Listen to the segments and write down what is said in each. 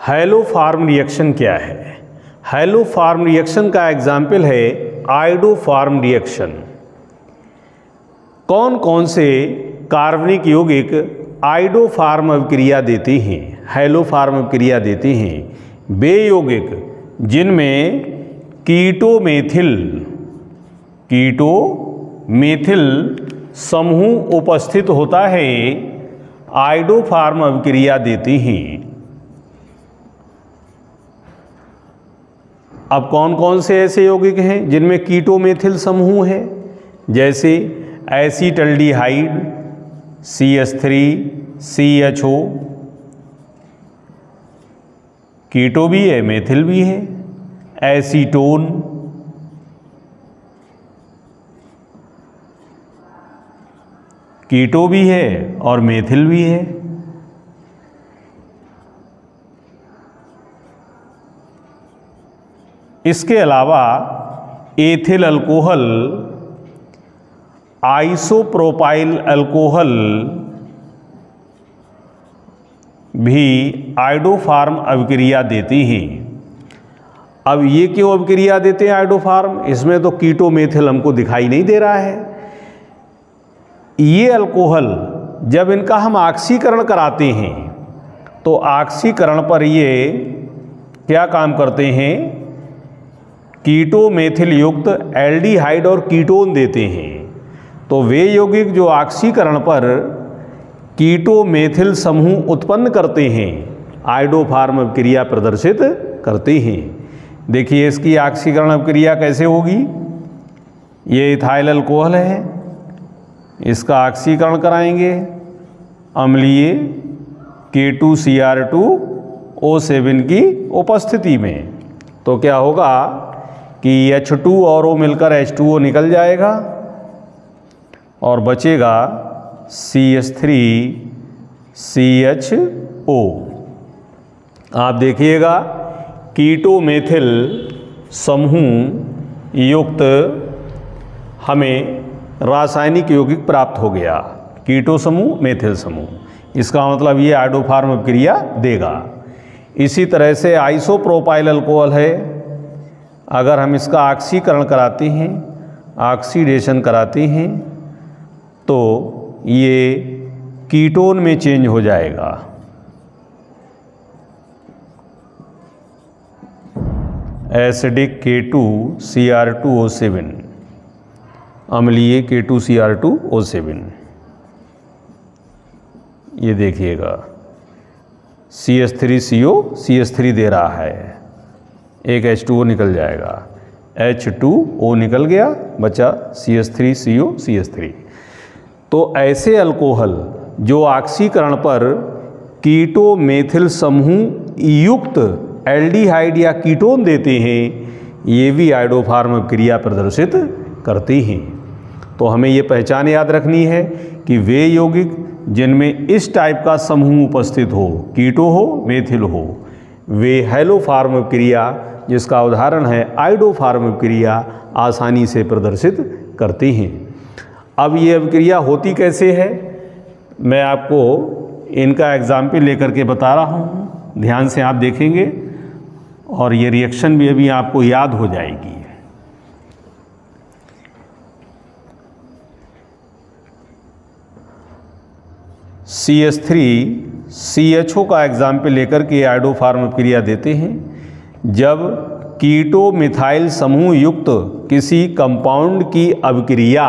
Haloform reaction क्या है? Haloform reaction का एग्जाम्पल है आयोडोफॉर्म रिएक्शन। कौन कौन से कार्बनिक यौगिक आयोडोफॉर्म अभिक्रिया देते हैं, हैलोफॉर्म अभिक्रिया देते हैं? वे यौगिक जिनमें कीटोमेथिल समूह उपस्थित होता है आयोडोफॉर्म अभिक्रिया देते हैं। अब कौन कौन से ऐसे यौगिक हैं जिनमें कीटोमेथिल समूह है? जैसे एसीटल्डिहाइड CH3 CHO, कीटो भी है मेथिल भी है। एसीटोन, कीटो भी है और मेथिल भी है। इसके अलावा एथिल अल्कोहल, आइसोप्रोपाइल अल्कोहल भी आयोडोफॉर्म अभिक्रिया देती हैं। अब ये क्यों अभिक्रिया देते हैं आयोडोफॉर्म? इसमें तो कीटोमेथिल हमको दिखाई नहीं दे रहा है। ये अल्कोहल जब इनका हम ऑक्सीकरण कराते हैं तो ऑक्सीकरण पर ये क्या काम करते हैं? कीटोमेथिल युक्त एल्डिहाइड और कीटोन देते हैं। तो वे यौगिक जो ऑक्सीकरण पर कीटोमेथिल समूह उत्पन्न करते हैं आयोडोफॉर्म अभिक्रिया प्रदर्शित करते हैं। देखिए इसकी ऑक्सीकरण अभिक्रिया कैसे होगी। ये इथाइल अल्कोहल है, इसका ऑक्सीकरण कराएंगे अम्लीय K2Cr2O7 की उपस्थिति में, तो क्या होगा कि H2 और O मिलकर H2O निकल जाएगा और बचेगा CH3CHO। आप देखिएगा कीटोमेथिल समूह युक्त हमें रासायनिक यौगिक प्राप्त हो गया, कीटो समूह मेथिल समूह। इसका मतलब ये आयोडोफॉर्म अभिक्रिया देगा। इसी तरह से आइसोप्रोपाइल अल्कोहल है, अगर हम इसका ऑक्सीकरण कराते हैं, ऑक्सीडेशन कराते हैं तो ये कीटोन में चेंज हो जाएगा। एसिडिक K2Cr2O7, अम्लीय K2Cr2O7। ये देखिएगा CH3CO CH3 दे रहा है, एक H2O निकल जाएगा, H2O निकल गया, बचा CH3CO CH3। तो ऐसे अल्कोहल जो ऑक्सीकरण पर कीटोमेथिल समूह युक्त एल्डिहाइड या कीटोन देते हैं, ये भी आयोडोफॉर्म अभिक्रिया प्रदर्शित करते हैं। तो हमें ये पहचान याद रखनी है कि वे यौगिक जिनमें इस टाइप का समूह उपस्थित हो, कीटो हो मेथिल हो, वे हैलोफॉर्म अभिक्रिया, जिसका उदाहरण है आयोडोफॉर्म अभिक्रिया, आसानी से प्रदर्शित करते हैं। अब ये अभिक्रिया होती कैसे है, मैं आपको इनका एग्जाम्पल लेकर के बता रहा हूँ। ध्यान से आप देखेंगे और ये रिएक्शन भी अभी आपको याद हो जाएगी। CH3CHO का एग्जाम्पल लेकर के आयोडोफॉर्म अभिक्रिया देते हैं। जब कीटो मिथाइल समूह युक्त किसी कंपाउंड की अभिक्रिया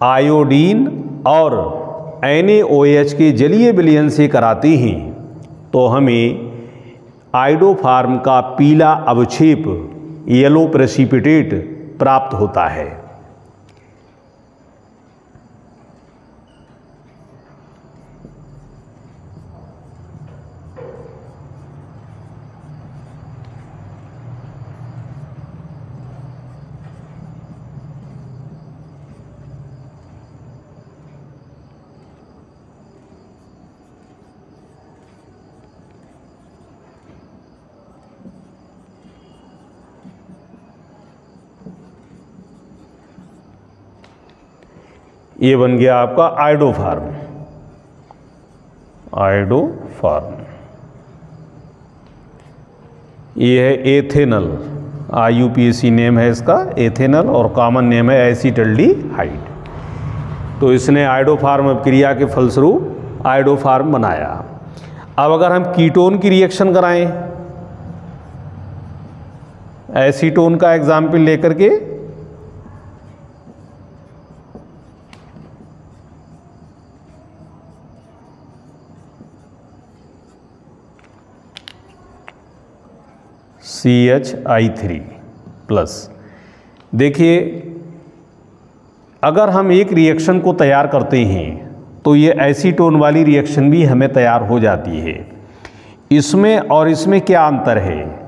आयोडीन और NaOH के जलीय विलयन से कराते हैं तो हमें आयोडोफॉर्म का पीला अवक्षेप येलो प्रेसिपिटेट प्राप्त होता है। ये बन गया आपका आयोडोफॉर्म। ये है एथेनल, IUPAC नेम है इसका एथेनल, और कॉमन नेम है एसीटल्डिहाइड। तो इसने आयोडोफार्म अभिक्रिया के फलस्वरूप आयोडोफार्म बनाया। अब अगर हम कीटोन की रिएक्शन कराएं, एसीटोन का एग्जाम्पल लेकर के, CHI3 प्लस। देखिए, अगर हम एक रिएक्शन को तैयार करते हैं तो ये एसीटोन वाली रिएक्शन भी हमें तैयार हो जाती है। इसमें और इसमें क्या अंतर है?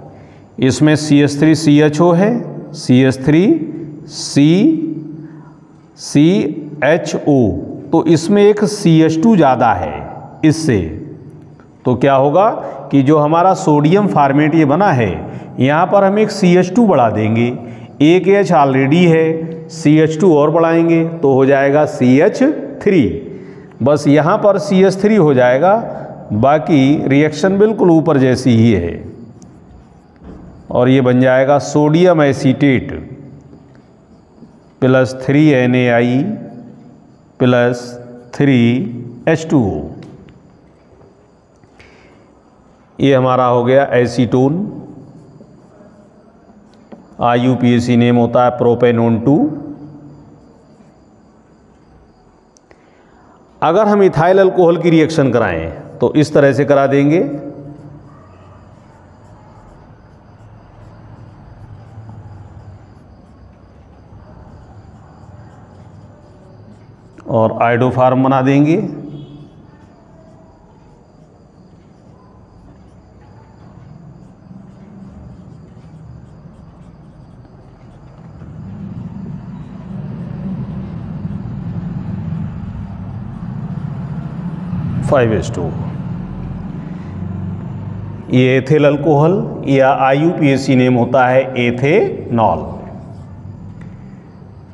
इसमें CH3CHO है, CH3CCHO, तो इसमें एक CH2 ज़्यादा है इससे। तो क्या होगा कि जो हमारा सोडियम फॉर्मेट ये बना है, यहाँ पर हम एक CH2 बढ़ा देंगे, एक H ऑलरेडी है, CH2 और बढ़ाएंगे तो हो जाएगा CH3। बस यहाँ पर CH3 हो जाएगा, बाकी रिएक्शन बिल्कुल ऊपर जैसी ही है, और ये बन जाएगा sodium acetate plus 3NaI plus 3H2O। ये हमारा हो गया एसीटोन, IUPAC नेम होता है प्रोपेनोन 2। अगर हम इथाइल अल्कोहल की रिएक्शन कराएं तो इस तरह से करा देंगे, और आयोडोफार्म बना देंगे। ये एथिल अल्कोहल या IUPAC नेम होता है एथेनॉल।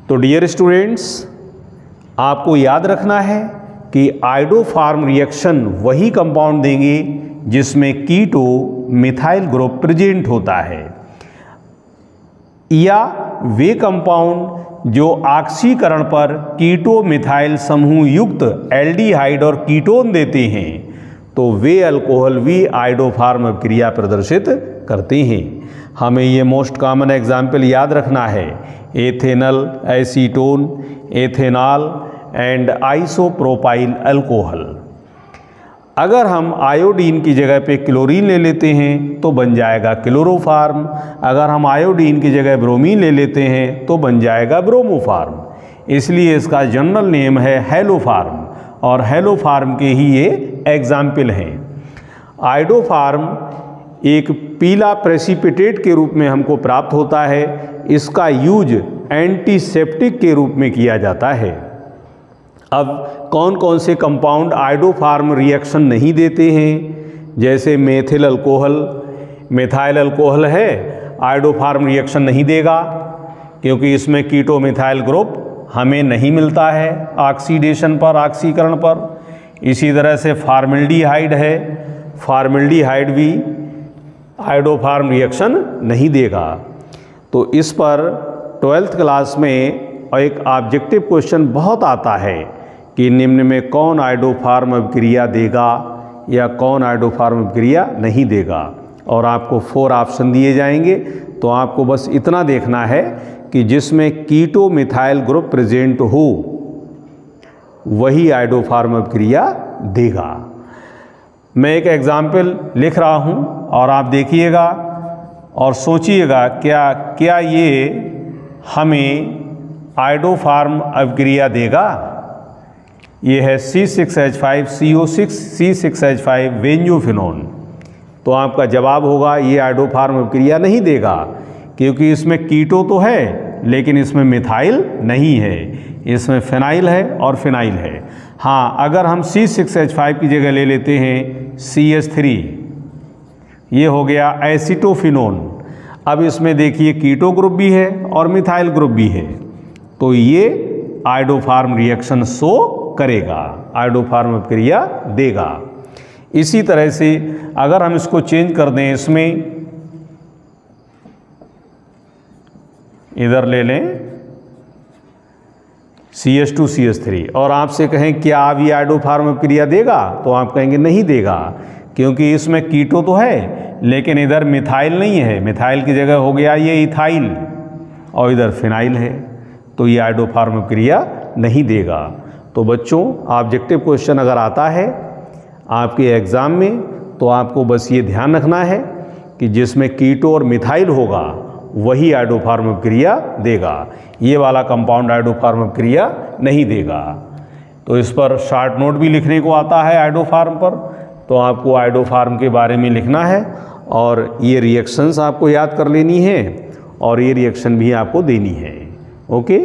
तो डियर स्टूडेंट्स, आपको याद रखना है कि आयोडोफार्म रिएक्शन वही कंपाउंड देंगे जिसमें कीटो मिथाइल ग्रुप प्रेजेंट होता है, या वे कंपाउंड जो ऑक्सीकरण पर कीटो मिथाइल समूह युक्त एल्डिहाइड और कीटोन देते हैं, तो वे अल्कोहल भी आयोडोफार्म अभिक्रिया प्रदर्शित करते हैं। हमें ये मोस्ट कॉमन एग्जाम्पल याद रखना है, ethanal, acetone, ethanol and isopropyl alcohol. अगर हम आयोडीन की जगह पे क्लोरीन ले लेते हैं तो बन जाएगा क्लोरोफार्म, अगर हम आयोडीन की जगह ब्रोमीन ले लेते हैं तो बन जाएगा ब्रोमोफार्म। इसलिए इसका जनरल नेम है हेलोफार्म, और हेलोफार्म के ही ये एग्जाम्पल हैं। आयोडोफार्म एक पीला प्रेसिपिटेट के रूप में हमको प्राप्त होता है। इसका यूज एंटीसेप्टिक के रूप में किया जाता है। अब कौन कौन से कंपाउंड आयोडोफार्म रिएक्शन नहीं देते हैं? जैसे मेथिल अल्कोहल, मिथाइल अल्कोहल है, आयोडोफार्म रिएक्शन नहीं देगा क्योंकि इसमें कीटो मिथाइल ग्रुप हमें नहीं मिलता है ऑक्सीडेशन पर, ऑक्सीकरण पर। इसी तरह से फॉर्मल्डिहाइड है, फॉर्मल्डिहाइड भी आयोडोफार्म रिएक्शन नहीं देगा। तो इस पर 12th क्लास में एक ऑब्जेक्टिव क्वेश्चन बहुत आता है कि निम्न में कौन आयोडोफार्म अभिक्रिया देगा या कौन आयोडोफार्म अभिक्रिया नहीं देगा, और आपको 4 ऑप्शन दिए जाएंगे। तो आपको बस इतना देखना है कि जिसमें कीटो मिथाइल ग्रुप प्रेजेंट हो वही आयोडोफार्म अभिक्रिया देगा। मैं एक एग्जाम्पल लिख रहा हूँ और आप देखिएगा और सोचिएगा क्या ये हमें आयोडोफार्म अभिक्रिया देगा। ये है C6H5CO6 C6H5 बेंजोफिनोन। तो आपका जवाब होगा ये आयोडोफार्म अभिक्रिया नहीं देगा क्योंकि इसमें कीटो तो है लेकिन इसमें मिथाइल नहीं है, इसमें फिनाइल है और फिनाइल है। हाँ, अगर हम C6H5 की जगह ले लेते हैं CH3, ये हो गया एसिटोफिनोन। अब इसमें देखिए कीटो ग्रुप भी है और मिथाइल ग्रुप भी है, तो ये आयोडोफार्म रिएक्शन शो करेगा, आयोडोफार्म अभिक्रिया देगा। इसी तरह से अगर हम इसको चेंज कर दें, इसमें इधर ले लें CH2CH3 और आपसे कहें क्या अब ये आइडोफार्म अभिक्रिया देगा, तो आप कहेंगे नहीं देगा, क्योंकि इसमें कीटो तो है लेकिन इधर मिथाइल नहीं है, मिथाइल की जगह हो गया ये इथाइल और इधर फिनाइल है, तो ये आइडोफार्म अभिक्रिया नहीं देगा। तो बच्चों ऑब्जेक्टिव क्वेश्चन अगर आता है आपके एग्ज़ाम में तो आपको बस ये ध्यान रखना है कि जिसमें कीटो और मिथाइल होगा वही आइडोफार्म अभिक्रिया देगा, ये वाला कंपाउंड आइडोफार्म अभिक्रिया नहीं देगा। तो इस पर शॉर्ट नोट भी लिखने को आता है आइडोफार्म पर, तो आपको आइडोफार्म के बारे में लिखना है और ये रिएक्शंस आपको याद कर लेनी है और ये रिएक्शन भी आपको देनी है। ओके।